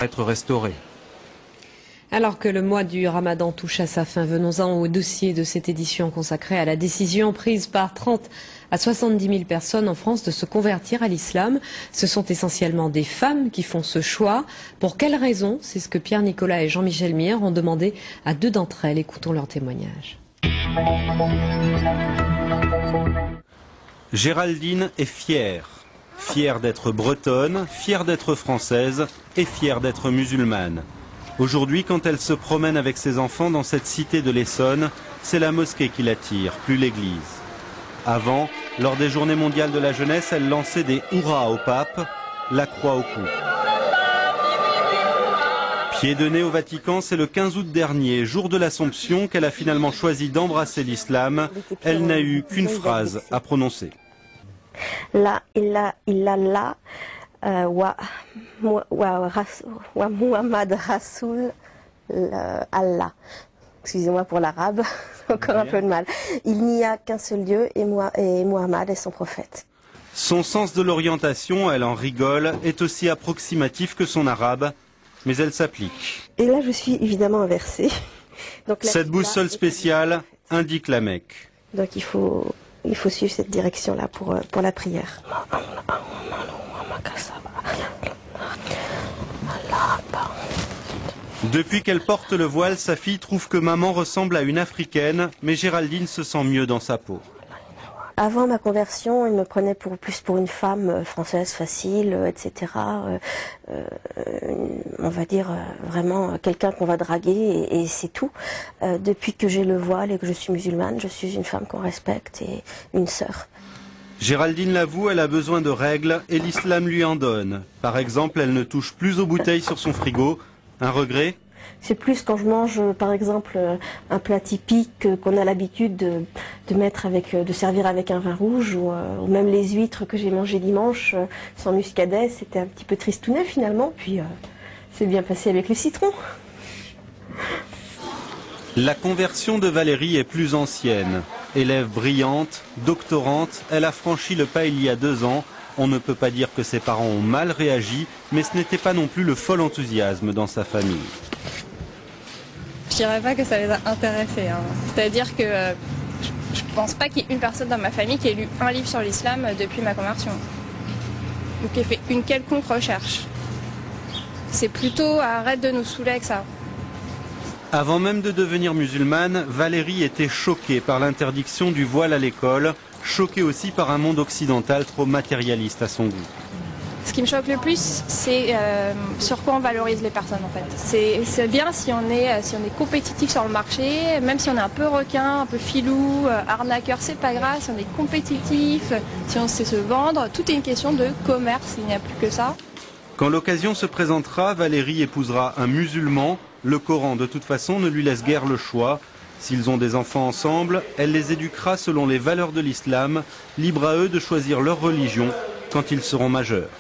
être restaurée. Alors que le mois du Ramadan touche à sa fin, venons-en au dossier de cette édition consacrée à la décision prise par 30 à 70 000 personnes en France de se convertir à l'islam. Ce sont essentiellement des femmes qui font ce choix. Pour quelles raisons? C'est ce que Pierre Nicolas et Jean-Michel Mier ont demandé à 2 d'entre elles. Écoutons leur témoignage. Géraldine est fière. Fière d'être bretonne, fière d'être française et fière d'être musulmane. Aujourd'hui, quand elle se promène avec ses enfants dans cette cité de l'Essonne, c'est la mosquée qui l'attire, plus l'église. Avant, lors des journées mondiales de la jeunesse, elle lançait des hurrahs au pape, la croix au cou. Pied de nez au Vatican, c'est le 15 août dernier, jour de l'Assomption, qu'elle a finalement choisi d'embrasser l'islam. Elle n'a eu qu'une phrase à prononcer. La ilaha illallah wa Muhammad Rasoul Allah. Excusez-moi pour l'arabe, encore un peu de mal. Il n'y a qu'un seul Dieu et Muhammad est son prophète. Son sens de l'orientation, elle en rigole, est aussi approximatif que son arabe, mais elle s'applique. Et là je suis évidemment inversée. Donc, cette boussole spéciale indique la Mecque. Donc il faut suivre cette direction-là pour la prière. Depuis qu'elle porte le voile, sa fille trouve que maman ressemble à une africaine, mais Géraldine se sent mieux dans sa peau. Avant ma conversion, il me prenait plus pour une femme française facile, etc. On va dire vraiment quelqu'un qu'on va draguer et c'est tout. Depuis que j'ai le voile et que je suis musulmane, je suis une femme qu'on respecte et une sœur. Géraldine l'avoue, elle a besoin de règles et l'islam lui en donne. Par exemple, elle ne touche plus aux bouteilles sur son frigo. Un regret? C'est plus quand je mange, par exemple, un plat typique qu'on a l'habitude de servir avec un vin rouge ou même les huîtres que j'ai mangées dimanche sans muscadet. C'était un petit peu tristounet finalement, puis c'est bien passé avec le citron. La conversion de Valérie est plus ancienne. Élève brillante, doctorante, elle a franchi le pas il y a 2 ans. On ne peut pas dire que ses parents ont mal réagi, mais ce n'était pas non plus le fol enthousiasme dans sa famille. Je dirais pas que ça les a intéressés. C'est-à-dire que je pense pas qu'il y ait une personne dans ma famille qui ait lu un livre sur l'islam depuis ma conversion. Ou qui ait fait une quelconque recherche. C'est plutôt arrête de nous saouler avec ça. Avant même de devenir musulmane, Valérie était choquée par l'interdiction du voile à l'école, choquée aussi par un monde occidental trop matérialiste à son goût. Ce qui me choque le plus, c'est sur quoi on valorise les personnes en fait. C'est bien si on est compétitif sur le marché, même si on est un peu requin, un peu filou, arnaqueur, c'est pas grave, si on est compétitif, si on sait se vendre, tout est une question de commerce, il n'y a plus que ça. Quand l'occasion se présentera, Valérie épousera un musulman. Le Coran, de toute façon, ne lui laisse guère le choix. S'ils ont des enfants ensemble, elle les éduquera selon les valeurs de l'islam, libre à eux de choisir leur religion quand ils seront majeurs.